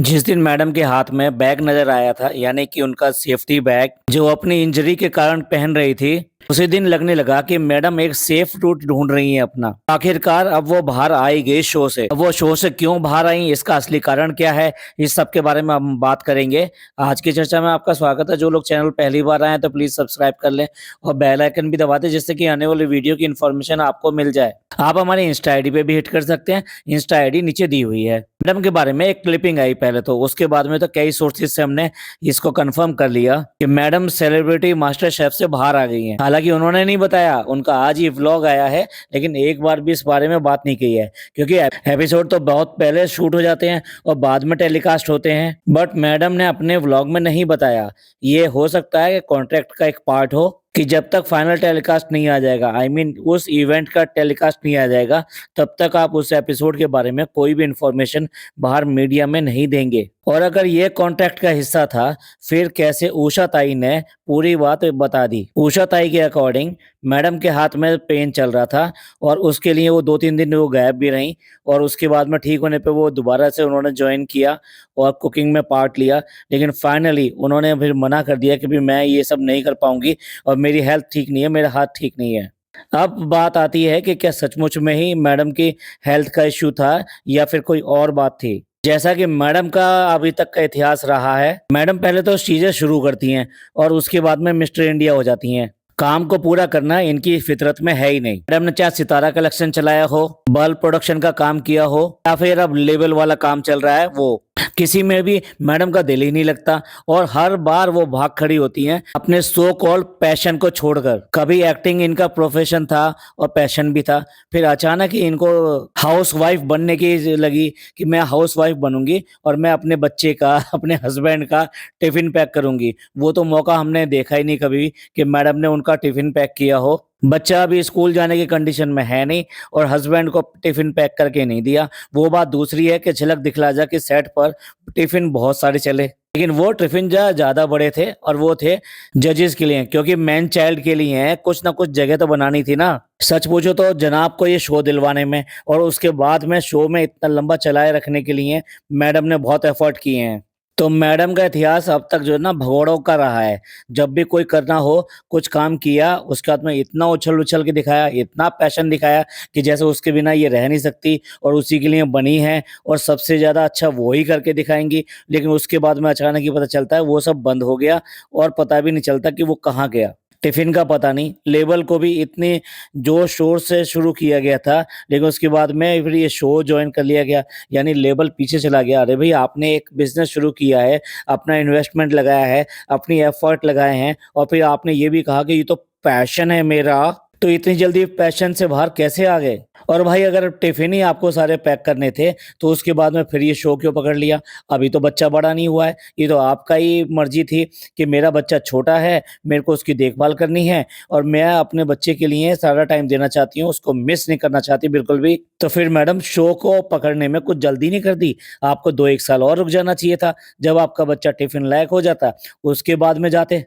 जिस दिन मैडम के हाथ में बैग नजर आया था, यानी कि उनका सेफ्टी बैग जो अपनी इंजरी के कारण पहन रही थी, उसी दिन लगने लगा कि मैडम एक सेफ रूट ढूंढ रही हैं अपना। आखिरकार अब वो बाहर आई गई शो से। अब वो शो से क्यों बाहर आई, इसका असली कारण क्या है, इस सब के बारे में हम बात करेंगे। आज की चर्चा में आपका स्वागत है। जो लोग चैनल पहली बार आए हैं तो प्लीज सब्सक्राइब कर लें और बेल आइकन भी दबा दें, जिससे कि आने वाली वीडियो की इन्फॉर्मेशन आपको मिल जाए। आप हमारी इंस्टा आईडी पे भी हिट कर सकते हैं। इंस्टा आईडी नीचे दी हुई है। मैडम के बारे में एक क्लिपिंग आई पहले, तो उसके बाद में तो कई सोर्सेज से हमने इसको कंफर्म कर लिया कि मैडम सेलिब्रिटी मास्टर शेफ से बाहर आ गई हैं। हालांकि उन्होंने नहीं बताया, उनका आज ही व्लॉग आया है, लेकिन एक बार भी इस बारे में बात नहीं की है, क्योंकि एपिसोड तो बहुत पहले शूट हो जाते हैं और बाद में टेलीकास्ट होते हैं। बट मैडम ने अपने व्लॉग में नहीं बताया। ये हो सकता है कि कॉन्ट्रैक्ट का एक पार्ट हो कि जब तक फाइनल टेलीकास्ट नहीं आ जाएगा, आई मीन उस इवेंट का टेलीकास्ट नहीं आ जाएगा, तब तक आप उस एपिसोड के बारे में कोई भी इंफॉर्मेशन बाहर मीडिया में नहीं देंगे। और अगर ये कॉन्ट्रैक्ट का हिस्सा था, फिर कैसे उषा ताई ने पूरी बात बता दी। उषा ताई के अकॉर्डिंग मैडम के हाथ में पेन चल रहा था और उसके लिए वो 2-3 दिन वो गायब भी रहीं, और उसके बाद में ठीक होने पे वो दोबारा से उन्होंने ज्वाइन किया और कुकिंग में पार्ट लिया। लेकिन फाइनली उन्होंने फिर मना कर दिया कि भी मैं ये सब नहीं कर पाऊंगी और मेरी हेल्थ ठीक नहीं है, मेरा हाथ ठीक नहीं है। अब बात आती है कि क्या सचमुच में ही मैडम की हेल्थ का इश्यू था या फिर कोई और बात थी। जैसा कि मैडम का अभी तक का इतिहास रहा है, मैडम पहले तो चीजें शुरू करती हैं और उसके बाद में मिस्टर इंडिया हो जाती हैं। काम को पूरा करना इनकी फितरत में है ही नहीं। मैडम ने चाहे सितारा कलेक्शन चलाया हो, बल्ब प्रोडक्शन का काम किया हो, या फिर अब लेबल वाला काम चल रहा है, वो किसी में भी मैडम का दिल ही नहीं लगता और हर बार वो भाग खड़ी होती हैं अपने सो कॉल्ड पैशन को छोड़कर। कभी एक्टिंग इनका प्रोफेशन था और पैशन भी था, फिर अचानक ही इनको हाउस वाइफ बनने की लगी कि मैं हाउस वाइफ बनूंगी और मैं अपने बच्चे का, अपने हस्बैंड का टिफिन पैक करूंगी। वो तो मौका हमने देखा ही नहीं कभी कि मैडम ने उनका टिफिन पैक किया हो। बच्चा अभी स्कूल जाने की कंडीशन में है नहीं और हस्बैंड को टिफिन पैक करके नहीं दिया। वो बात दूसरी है कि झलक दिखला जा कि सेट पर टिफिन बहुत सारे चले, लेकिन वो टिफिन ज्यादा बड़े थे और वो थे जजेस के लिए, क्योंकि मैन चाइल्ड के लिए हैं, कुछ ना कुछ जगह तो बनानी थी ना। सच पूछो तो जनाब को ये शो दिलवाने में और उसके बाद में शो में इतना लंबा चलाए रखने के लिए मैडम ने बहुत एफर्ट किए हैं। तो मैडम का इतिहास अब तक जो है ना भगौड़ों का रहा है। जब भी कोई करना हो, कुछ काम किया, उसके बाद में इतना उछल उछल के दिखाया, इतना पैशन दिखाया कि जैसे उसके बिना ये रह नहीं सकती और उसी के लिए बनी है और सबसे ज्यादा अच्छा वो ही करके दिखाएंगी। लेकिन उसके बाद में अचानक ही पता चलता है वो सब बंद हो गया और पता भी नहीं चलता कि वो कहाँ गया। टिफिन का पता नहीं, लेबल को भी इतने जोर शोर से शुरू किया गया था, लेकिन उसके बाद में फिर ये शो ज्वाइन कर लिया गया, यानी लेबल पीछे चला गया। अरे भाई, आपने एक बिजनेस शुरू किया है, अपना इन्वेस्टमेंट लगाया है, अपनी एफर्ट लगाए हैं और फिर आपने ये भी कहा कि ये तो पैशन है मेरा, तो इतनी जल्दी पैशन से बाहर कैसे आ गए। और भाई अगर टिफिन ही आपको सारे पैक करने थे तो उसके बाद में फिर ये शो क्यों पकड़ लिया। अभी तो बच्चा बड़ा नहीं हुआ है, ये तो आपका ही मर्जी थी कि मेरा बच्चा छोटा है, मेरे को उसकी देखभाल करनी है और मैं अपने बच्चे के लिए सारा टाइम देना चाहती हूँ, उसको मिस नहीं करना चाहती बिल्कुल भी। तो फिर मैडम शो को पकड़ने में कुछ जल्दी नहीं कर दी। आपको 2-1 साल और रुक जाना चाहिए था। जब आपका बच्चा टिफिन लायक हो जाता उसके बाद में जाते।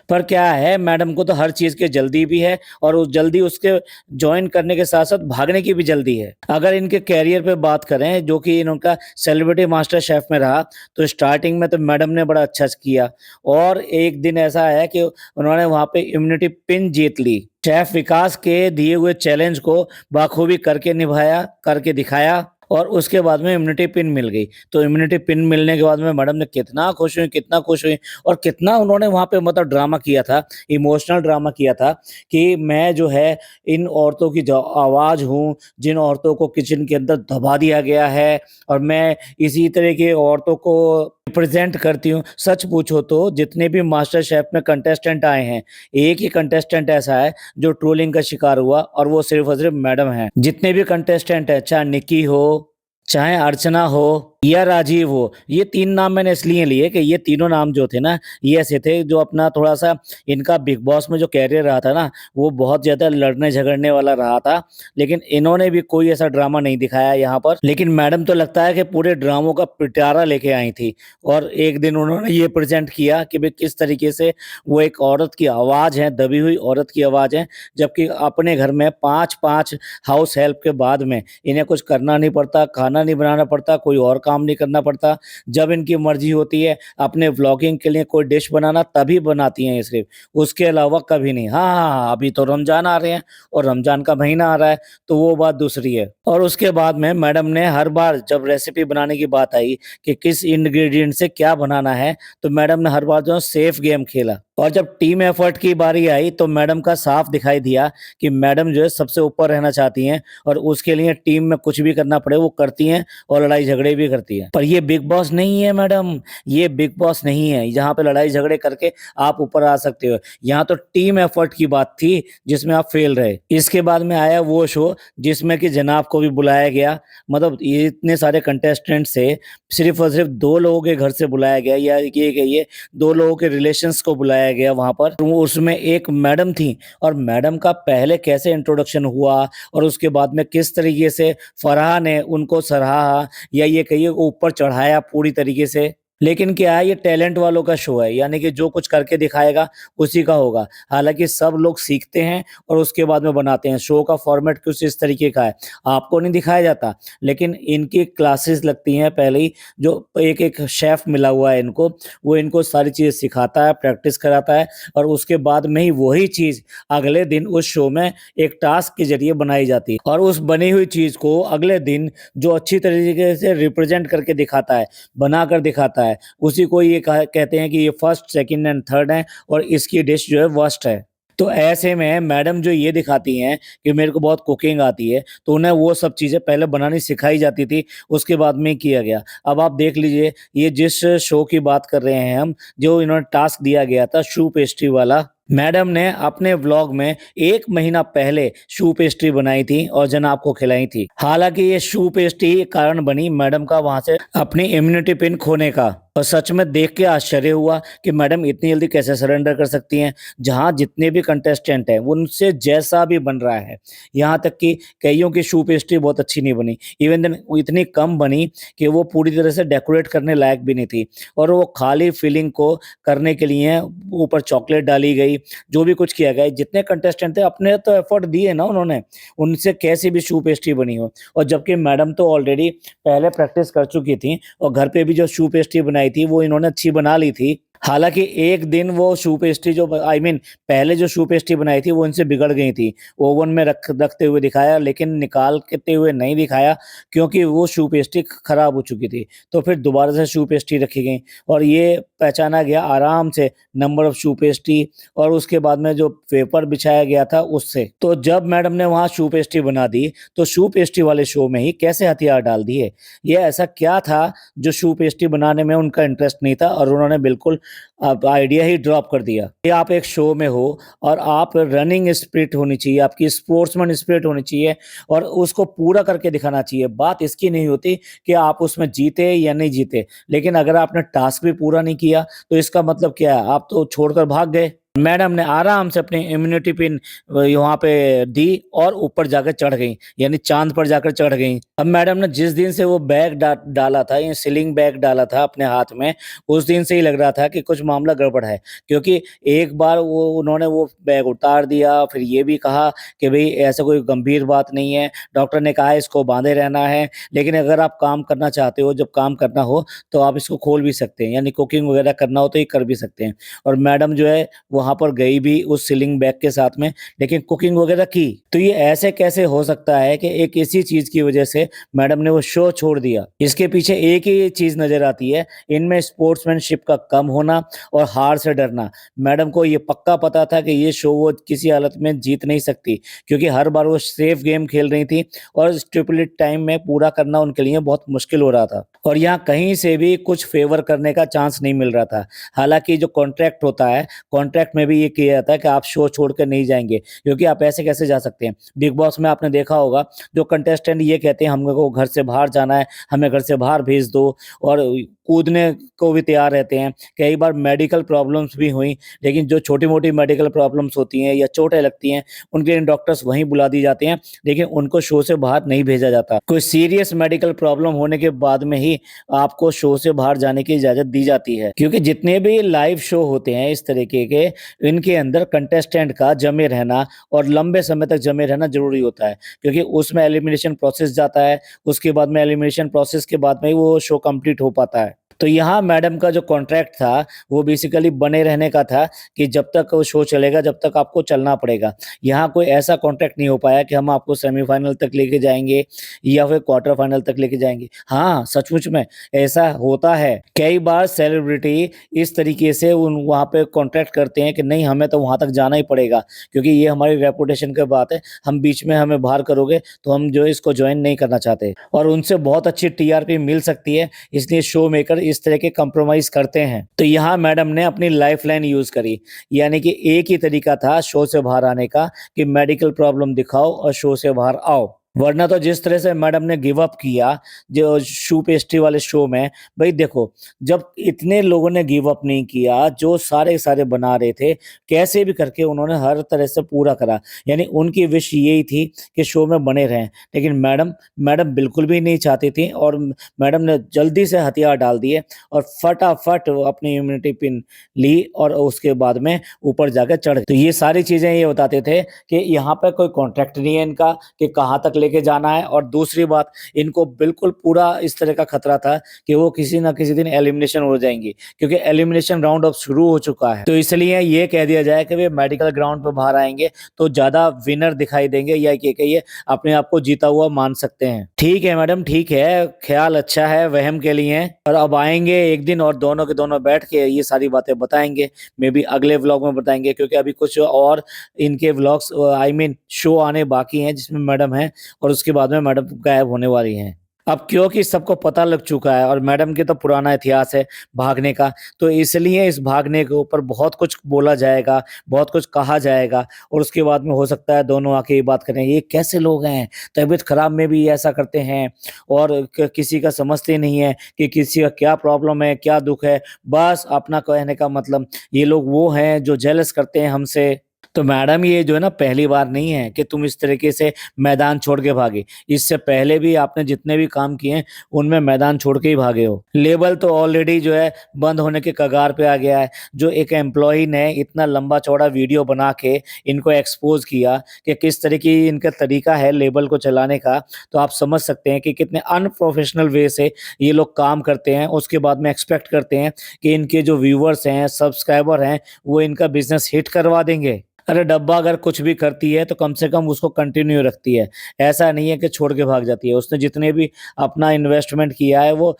पर क्या है, मैडम को तो हर चीज की जल्दी भी है और उस जल्दी उसके ज्वाइन करने के साथ साथ भागने की भी जल्दी है। अगर इनके कैरियर पे बात करें, जो कि इनका सेलिब्रिटी मास्टर शेफ में रहा, तो स्टार्टिंग में तो मैडम ने बड़ा अच्छा किया और एक दिन ऐसा है कि उन्होंने वहां पे इम्यूनिटी पिन जीत ली। शेफ विकास के दिए हुए चैलेंज को बाखूबी करके निभाया, करके दिखाया और उसके बाद में इम्यूनिटी पिन मिल गई। तो इम्यूनिटी पिन मिलने के बाद में मैडम ने कितना खुश हुई, कितना खुश हुई और कितना उन्होंने वहां पे मतलब ड्रामा किया था, इमोशनल ड्रामा किया था कि मैं जो है इन औरतों की जो आवाज हूँ, जिन औरतों को किचन के अंदर दबा दिया गया है और मैं इसी तरह की औरतों को रिप्रेजेंट करती हूँ। सच पूछो तो जितने भी मास्टर शेफ में कंटेस्टेंट आए हैं, एक ही कंटेस्टेंट ऐसा है जो ट्रोलिंग का शिकार हुआ और वो सिर्फ और सिर्फ मैडम है। जितने भी कंटेस्टेंट है, चाहे निकी हो, चाहे अर्चना हो या राजीव हो, ये 3 नाम मैंने इसलिए लिए कि ये तीनों नाम जो थे ना, ये ऐसे थे जो अपना थोड़ा सा इनका बिग बॉस में जो कैरियर रहा था ना, वो बहुत ज्यादा लड़ने झगड़ने वाला रहा था। लेकिन इन्होंने भी कोई ऐसा ड्रामा नहीं दिखाया यहाँ पर। लेकिन मैडम तो लगता है कि पूरे ड्रामों का पिटारा लेके आई थी और एक दिन उन्होंने ये प्रेजेंट किया कि भाई किस तरीके से वो एक औरत की आवाज है, दबी हुई औरत की आवाज है, जबकि अपने घर में 5-5 हाउस हेल्प के बाद में इन्हें कुछ करना नहीं पड़ता, खाना नहीं बनाना पड़ता, कोई और काम काम नहीं करना पड़ता। जब इनकी मर्ज़ी होती है अपने व्लॉगिंग के लिए कोई डिश बनाना तभी बनाती हैं ये सिर्फ़, उसके अलावा कभी नहीं। हाँ, हाँ, हाँ, अभी तो रमज़ान आ रहे हैं और रमज़ान का महीना आ रहा है, तो वो बात दूसरी है। और उसके बाद में मैडम ने हर बार जब रेसिपी बनाने की बात आई कि किस इंग्रीडिएंट से क्या बनाना है, तो मैडम ने हर बार जो है सेफ गेम खेला। और जब टीम एफर्ट की बारी आई तो मैडम का साफ दिखाई दिया कि मैडम जो है सबसे ऊपर रहना चाहती हैं और उसके लिए टीम में कुछ भी करना पड़े वो करती हैं और लड़ाई झगड़े भी करती हैं। पर ये बिग बॉस नहीं है मैडम, ये बिग बॉस नहीं है जहाँ पे लड़ाई झगड़े करके आप ऊपर आ सकते हो। यहाँ तो टीम एफर्ट की बात थी जिसमें आप फेल रहे। इसके बाद में आया वो शो जिसमें कि जनाब को भी बुलाया गया, मतलब ये इतने सारे कंटेस्टेंट से सिर्फ और सिर्फ 2 लोगों के घर से बुलाया गया, या ये कहिए 2 लोगों के रिलेशंस को बुलाया गया वहाँ पर। तो उसमें एक मैडम थी और मैडम का पहले कैसे इंट्रोडक्शन हुआ और उसके बाद में किस तरीके से फरहा ने उनको सराहा, या ये कहिए ऊपर चढ़ाया पूरी तरीके से। लेकिन क्या है, ये टैलेंट वालों का शो है, यानी कि जो कुछ करके दिखाएगा उसी का होगा। हालाँकि सब लोग सीखते हैं और उसके बाद में बनाते हैं। शो का फॉर्मेट कुछ इस तरीके का है, आपको नहीं दिखाया जाता, लेकिन इनकी क्लासेस लगती हैं पहले ही, जो एक-एक शेफ़ मिला हुआ है इनको, वो इनको सारी चीज़ें सिखाता है, प्रैक्टिस कराता है और उसके बाद में ही वही चीज़ अगले दिन उस शो में एक टास्क के ज़रिए बनाई जाती है और उस बनी हुई चीज़ को अगले दिन जो अच्छी तरीके से रिप्रेज़ेंट करके दिखाता है, बनाकर दिखाता है, उसी को ये कहते हैं कि ये फर्स्ट, सेकंड एंड थर्ड है और इसकी डिश जो है वर्स्ट है। तो ऐसे में मैडम जो ये दिखाती हैं कि मेरे को बहुत कुकिंग आती है, तो उन्हें वो सब चीज़ें पहले बनानी सिखाई जाती थी, उसके बाद में किया गया। अब आप देख लीजिए, ये जिस शो की बात कर रहे हैं हम, जो इन्होंने टास्क दिया गया था शू पेस्ट्री वाला, मैडम ने अपने व्लॉग में 1 महीना पहले शू पेस्ट्री बनाई थी और जनाब को खिलाई थी। हालाँकि ये शू पेस्ट्री कारण बनी मैडम का वहाँ से अपनी इम्यूनिटी पिन खोने का। और सच में देख के आश्चर्य हुआ कि मैडम इतनी जल्दी कैसे सरेंडर कर सकती हैं, जहाँ जितने भी कंटेस्टेंट हैं, उनसे जैसा भी बन रहा है। यहाँ तक कि कइयों की शू पेस्ट्री बहुत अच्छी नहीं बनी। इवन देन वो इतनी कम बनी कि वो पूरी तरह से डेकोरेट करने लायक भी नहीं थी और वो खाली फिलिंग को करने के लिए ऊपर चॉकलेट डाली गई, जो भी कुछ किया गया। जितने कंटेस्टेंट थे अपने तो एफर्ट दिए ना उन्होंने, उनसे कैसी भी शू पेस्ट्री बनी हो। और जबकि मैडम तो ऑलरेडी पहले प्रैक्टिस कर चुकी थी और घर पे भी जो शू पेस्ट्री बनाई थी वो इन्होंने अच्छी बना ली थी। हालाँकि एक दिन वो शू पेस्ट्री जो आई मीन पहले जो शू पेस्ट्री बनाई थी वो इनसे बिगड़ गई थी। ओवन में रखते हुए दिखाया, लेकिन निकालते हुए नहीं दिखाया क्योंकि वो शू पेस्ट्री खराब हो चुकी थी। तो फिर दोबारा से शू पेस्ट्री रखी गई और ये पहचाना गया आराम से नंबर ऑफ शू पेस्ट्री और उसके बाद में जो पेपर बिछाया गया था उससे। तो जब मैडम ने वहाँ शू पेस्ट्री बना दी, तो शू पेस्ट्री वाले शो में ही कैसे हथियार डाल दिए। ये ऐसा क्या था जो शू पेस्ट्री बनाने में उनका इंटरेस्ट नहीं था और उन्होंने बिल्कुल अब आइडिया ही ड्रॉप कर दिया। ये आप एक शो में हो और आप रनिंग स्पिरिट होनी चाहिए, आपकी स्पोर्ट्समैन स्पिरिट होनी चाहिए और उसको पूरा करके दिखाना चाहिए। बात इसकी नहीं होती कि आप उसमें जीते या नहीं जीते, लेकिन अगर आपने टास्क भी पूरा नहीं किया तो इसका मतलब क्या है, आप तो छोड़कर भाग गए। मैडम ने आराम से अपनी इम्यूनिटी पिन वहाँ पे दी और ऊपर जाकर चढ़ गईं, यानी चाँद पर जाकर चढ़ गईं। अब मैडम ने जिस दिन से वो बैग डाला था, ये सीलिंग बैग डाला था अपने हाथ में, उस दिन से ही लग रहा था कि कुछ मामला गड़बड़ है। क्योंकि एक बार वो उन्होंने वो बैग उतार दिया, फिर ये भी कहा कि भई ऐसा कोई गंभीर बात नहीं है, डॉक्टर ने कहा है इसको बाँधे रहना है, लेकिन अगर आप काम करना चाहते हो, जब काम करना हो तो आप इसको खोल भी सकते हैं, यानी कुकिंग वगैरह करना हो तो ये कर भी सकते हैं। और मैडम जो है वहाँ पर गई भी उस सीलिंग बैग के साथ में, लेकिन कुकिंग वगैरह की। तो ये ऐसे कैसे हो सकता है कि एक इसी चीज़ की वजह से मैडम ने वो शो छोड़ दिया। इसके पीछे एक ही चीज़ नज़र आती है, इनमें स्पोर्ट्समैनशिप का कम होना और हार से डरना। मैडम को ये पक्का पता था कि ये शो वो किसी हालत में जीत नहीं सकती, क्योंकि हर बार वो सेफ गेम खेल रही थी और स्टिपुलेटेड टाइम में पूरा करना उनके लिए बहुत मुश्किल हो रहा था और यहाँ कहीं से भी कुछ फेवर करने का चांस नहीं मिल रहा था। हालाँकि जो कॉन्ट्रैक्ट होता है, कॉन्ट्रैक्ट में भी ये किया जाता है कि आप शो छोड़ कर नहीं जाएँगे, क्योंकि आप ऐसे कैसे जा सकते हैं। बिग बॉस में आपने देखा होगा, जो कंटेस्टेंट ये कहते हैं हमको घर से बाहर जाना है, हमें घर से बाहर भेज दो, और कूदने को भी तैयार रहते हैं। कई बार मेडिकल प्रॉब्लम्स भी हुई, लेकिन जो छोटी-मोटी मेडिकल प्रॉब्लम्स होती हैं या चोटें लगती हैं, उनके लिए डॉक्टर्स वहीं बुला दी जाते हैं, लेकिन उनको शो से बाहर नहीं भेजा जाता। कोई सीरियस मेडिकल प्रॉब्लम होने के बाद में ही आपको शो से बाहर जाने की इजाज़त दी जाती है, क्योंकि जितने भी लाइव शो होते हैं इस तरीके के, इनके अंदर कंटेस्टेंट का जमे रहना और लंबे समय तक जमे रहना ज़रूरी होता है, क्योंकि उसमें एलिमिनेशन प्रोसेस जाता है, उसके बाद में एलिमिनेशन प्रोसेस के बाद में ही वो शो कंप्लीट हो पाता है। तो यहाँ मैडम का जो कॉन्ट्रैक्ट था, वो बेसिकली बने रहने का था कि जब तक वो शो चलेगा, जब तक आपको चलना पड़ेगा। यहाँ कोई ऐसा कॉन्ट्रैक्ट नहीं हो पाया कि हम आपको सेमीफ़ाइनल तक लेके जाएँगे या फिर क्वार्टर फाइनल तक लेके जाएँगे। हाँ, सचमुच में ऐसा होता है। कई बार सेलिब्रिटी इस तरीके से उन वहाँ पे कॉन्ट्रैक्ट करते हैं कि नहीं, हमें तो वहाँ तक जाना ही पड़ेगा, क्योंकि ये हमारी रेपुटेशन की बात है। हम बीच में हमें बाहर करोगे तो हम जो है इसको जॉइन नहीं करना चाहते, और उनसे बहुत अच्छी टीआरपी मिल सकती है, इसलिए शो मेकर इस तरह के कंप्रोमाइज़ करते हैं। तो यहाँ मैडम ने अपनी लाइफ़लाइन यूज़ करी, यानी कि एक ही तरीका था शो से बाहर आने का कि मेडिकल प्रॉब्लम दिखाओ और शो से बाहर आओ। वरना तो जिस तरह से मैडम ने गिव अप किया जो शू पेस्ट्री वाले शो में, भई देखो, जब इतने लोगों ने गिव अप नहीं किया, जो सारे बना रहे थे, कैसे भी करके उन्होंने हर तरह से पूरा करा। यानी उनकी विश यही थी कि शो में बने रहें, लेकिन मैडम बिल्कुल भी नहीं चाहती थी, और मैडम ने जल्दी से हथियार डाल दिए और फटाफट वो अपनी इम्यूनिटी पिन ली और उसके बाद में ऊपर जाकर चढ़ गए। तो ये सारी चीज़ें ये बताते थे कि यहाँ पे कोई कॉन्ट्रैक्ट नहीं है इनका कि कहाँ तक लेके जाना है, और दूसरी बात, इनको बिल्कुल पूरा इस तरह का खतरा था कि वो किसी न किसी दिन एलिमिनेशन हो जाएँगे, क्योंकि एलिमिनेशन राउंड अब शुरू हो चुका है। तो इसलिए ये कह दिया जाए कि वे मेडिकल ग्राउंड पे बाहर आएँगे तो ज़्यादा विनर दिखाई देंगे, या ये कहिए अपने आप को जीता हुआ मान सकते हैं। ठीक है मैडम, ठीक है, ख़्याल अच्छा है, वहम के लिए हैं, और अब आएँगे एक दिन और दोनों के दोनों बैठ के ये सारी बातें बताएँगे। मेबी अगले व्लॉग में बताएँगे, क्योंकि अभी कुछ और इनके व्लॉग्स आई मीन शो आने बाकी हैं जिसमें मैडम हैं, और उसके बाद में मैडम गायब होने वाली हैं। अब क्योंकि सबको पता लग चुका है और मैडम के तो पुराना इतिहास है भागने का, तो इसलिए इस भागने के ऊपर बहुत कुछ बोला जाएगा, बहुत कुछ कहा जाएगा, और उसके बाद में हो सकता है दोनों आके ये बात करें, ये कैसे लोग हैं, तबीयत खराब में भी ऐसा करते हैं, और किसी का समझते नहीं है कि किसी का क्या प्रॉब्लम है, क्या दुःख है, बस अपना कहने का मतलब ये लोग वो हैं जो जेलस करते हैं हमसे। तो मैडम ये जो है ना, पहली बार नहीं है कि तुम इस तरीके से मैदान छोड़ के भागे। इससे पहले भी आपने जितने भी काम किए हैं, उनमें मैदान छोड़ के ही भागे हो। लेबल तो ऑलरेडी जो है बंद होने के कगार पे आ गया है। जो एक एम्प्लॉयी ने इतना लंबा-चौड़ा वीडियो बना के इनको एक्सपोज़ किया कि किस तरह की इनका तरीका है लेबल को चलाने का, तो आप समझ सकते हैं कि कितने अनप्रोफेशनल वे से ये लोग काम करते हैं। उसके बाद में एक्सपेक्ट करते हैं कि इनके जो व्यूअर्स हैं, सब्सक्राइबर हैं, वो इनका बिज़नेस हिट करवा देंगे। अरे डब्बा अगर कुछ भी करती है तो कम से कम उसको कंटिन्यू रखती है। ऐसा नहीं है कि छोड़ के भाग जाती है। उसने जितने भी अपना इन्वेस्टमेंट किया है वो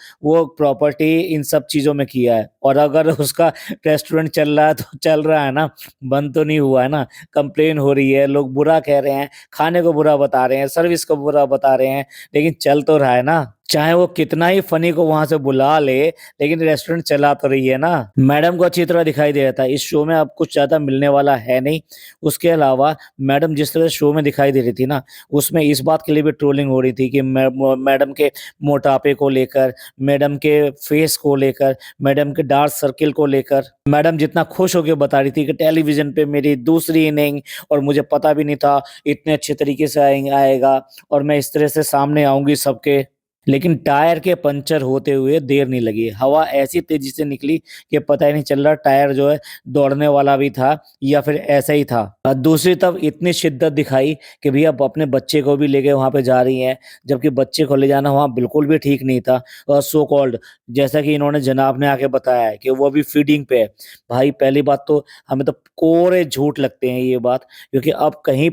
प्रॉपर्टी इन सब चीज़ों में किया है, और अगर उसका रेस्टोरेंट चल रहा है तो चल रहा है ना, बंद तो नहीं हुआ है ना। कंप्लेन हो रही है, लोग बुरा कह रहे हैं, खाने को बुरा बता रहे हैं, सर्विस को बुरा बता रहे हैं, लेकिन चल तो रहा है ना। चाहे वो कितना ही फ़नी को वहाँ से बुला ले, लेकिन रेस्टोरेंट चला तो रही है ना। मैडम को अच्छी तरह दिखाई दे रहा था, इस शो में अब कुछ ज़्यादा मिलने वाला है नहीं। उसके अलावा मैडम जिस तरह शो में दिखाई दे रही थी ना, उसमें इस बात के लिए भी ट्रोलिंग हो रही थी कि मैडम के मोटापे को लेकर, मैडम के फेस को लेकर, मैडम के डार्क सर्किल को लेकर। मैडम जितना खुश होके बता रही थी कि टेलीविज़न पे मेरी दूसरी इनिंग, और मुझे पता भी नहीं था इतने अच्छे तरीके से आएगा, और मैं इस तरह से सामने आऊँगी सबके। लेकिन टायर के पंचर होते हुए देर नहीं लगी। हवा ऐसी तेज़ी से निकली कि पता ही नहीं चल रहा टायर जो है दौड़ने वाला भी था या फिर ऐसा ही था। दूसरी तरफ इतनी शिद्दत दिखाई कि भैया अब अपने बच्चे को भी लेके वहाँ पे जा रही हैं, जबकि बच्चे को ले जाना वहाँ बिल्कुल भी ठीक नहीं था। और सो कॉल्ड, जैसा कि इन्होंने जनाब ने आके बताया है कि वो अभी फीडिंग पे है। भाई पहली बात तो हमें तो कोरे झूठ लगते हैं ये बात, क्योंकि अब कहीं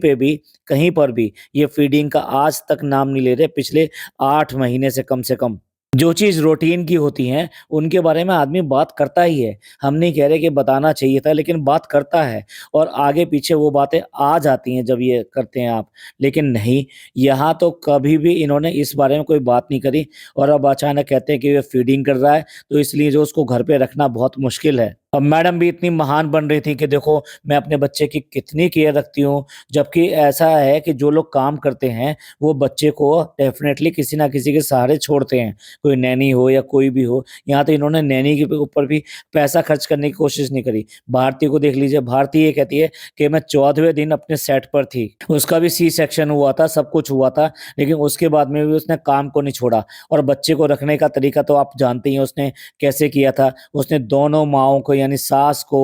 पर भी ये फीडिंग का आज तक नाम नहीं ले रहे, पिछले 8 महीने से कम। जो चीज़ रूटीन की होती हैं, उनके बारे में आदमी बात करता ही है। हम नहीं कह रहे कि बताना चाहिए था, लेकिन बात करता है, और आगे-पीछे वो बातें आ जाती हैं जब ये करते हैं आप। लेकिन नहीं, यहाँ तो कभी भी इन्होंने इस बारे में कोई बात नहीं करी, और अब अचानक कहते हैं कि ये फीडिंग कर रहा है, तो इसलिए जो उसको घर पे रखना बहुत मुश्किल है। अब मैडम भी इतनी महान बन रही थी कि देखो मैं अपने बच्चे की कितनी केयर रखती हूँ, जबकि ऐसा है कि जो लोग काम करते हैं, वो बच्चे को डेफ़िनेटली किसी न किसी के सहारे छोड़ते हैं। कोई नैनी हो या कोई भी हो, यहाँ तो इन्होंने नैनी के ऊपर भी पैसा खर्च करने की कोशिश नहीं करी। भारती को देख लीजिए, भारती ये कहती है कि मैं 14वें दिन अपने सेट पर थी। उसका भी सी सेक्शन हुआ था, सब कुछ हुआ था, लेकिन उसके बाद में भी उसने काम को नहीं छोड़ा, और बच्चे को रखने का तरीका तो आप जानते ही हैं उसने कैसे किया था। उसने दोनों माँओं को यानी सास को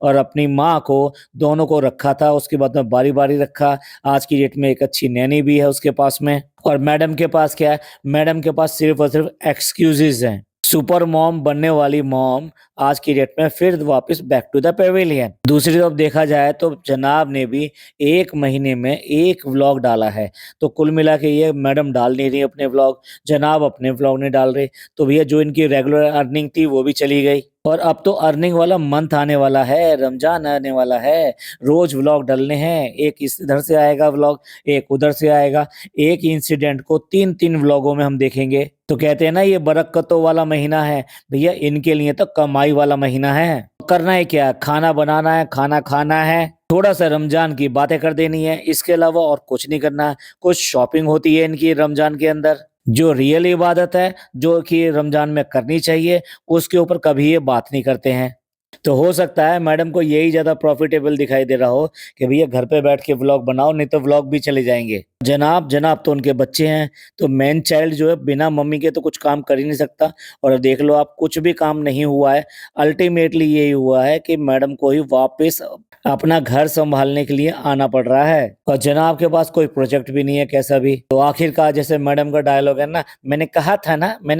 और अपनी माँ को, दोनों को रखा था। उसके बाद में बारी-बारी रखा। आज की डेट में एक अच्छी नैनी भी है उसके पास में। और मैडम के पास क्या है? मैडम के पास सिर्फ़ और सिर्फ़ एक्सक्यूज़ेज़ हैं। सुपर मॉम बनने वाली मॉम आज की डेट में फिर वापस बैक टू द पेविलियन। दूसरी तरफ देखा जाए तो जनाब ने भी 1 महीने में 1 व्लॉग डाला है। तो कुल मिला के ये मैडम डाल नहीं रही अपने व्लॉग, जनाब अपने व्लॉग नहीं डाल रहे। तो भैया जो इनकी रेगुलर अर्निंग थी वो भी चली गई। और अब तो अर्निंग वाला मंथ आने वाला है, रमज़ान आने वाला है, रोज़ व्लॉग डलने हैं। एक इधर से आएगा व्लॉग, एक उधर से आएगा। एक इंसिडेंट को 3-3 व्लॉगों में हम देखेंगे। तो कहते हैं ना ये बरकतों वाला महीना है, भैया इनके लिए तो कमाई वाला महीना है। करना है क्या? खाना बनाना है, खाना खाना है, थोड़ा-सा रमज़ान की बातें कर देनी है, इसके अलावा और कुछ नहीं करना है। कुछ शॉपिंग होती है इनकी रमज़ान के अंदर, जो रियल इबादत है, जो कि रमज़ान में करनी चाहिए, उसके ऊपर कभी ये बात नहीं करते हैं। तो हो सकता है मैडम को यही ज़्यादा प्रॉफ़िटेबल दिखाई दे रहा हो कि भैया घर पे बैठ के व्लॉग बनाओ, नहीं तो व्लॉग भी चले जाएँगे। जनाब तो उनके बच्चे हैं, तो मैन चाइल्ड जो है बिना मम्मी के तो कुछ काम कर ही नहीं सकता। और देख लो आप, कुछ भी काम नहीं हुआ है। अल्टीमेटली यही हुआ है कि मैडम को ही वापस अपना घर सँभालने के लिए आना पड़ रहा है। और जनाब के पास कोई प्रोजेक्ट भी नहीं है कैसा भी। तो आखिरकार जैसे मैडम का डायलॉग है ना, मैंने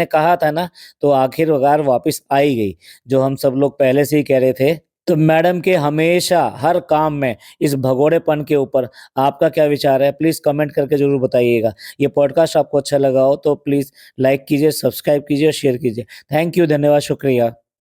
कहा था ना, तो आखिरकार वापस आ ही गई, जो हम सब लोग पहले से ही कह रहे थे। तो मैडम के हमेशा हर काम में इस भगोड़ेपन के ऊपर आपका क्या विचार है? प्लीज़ कमेंट करके ज़रूर बताइएगा। ये पॉडकास्ट आपको अच्छा लगा हो तो प्लीज़ लाइक कीजिए, सब्सक्राइब कीजिए और शेयर कीजिए। थैंक यू, धन्यवाद, शुक्रिया।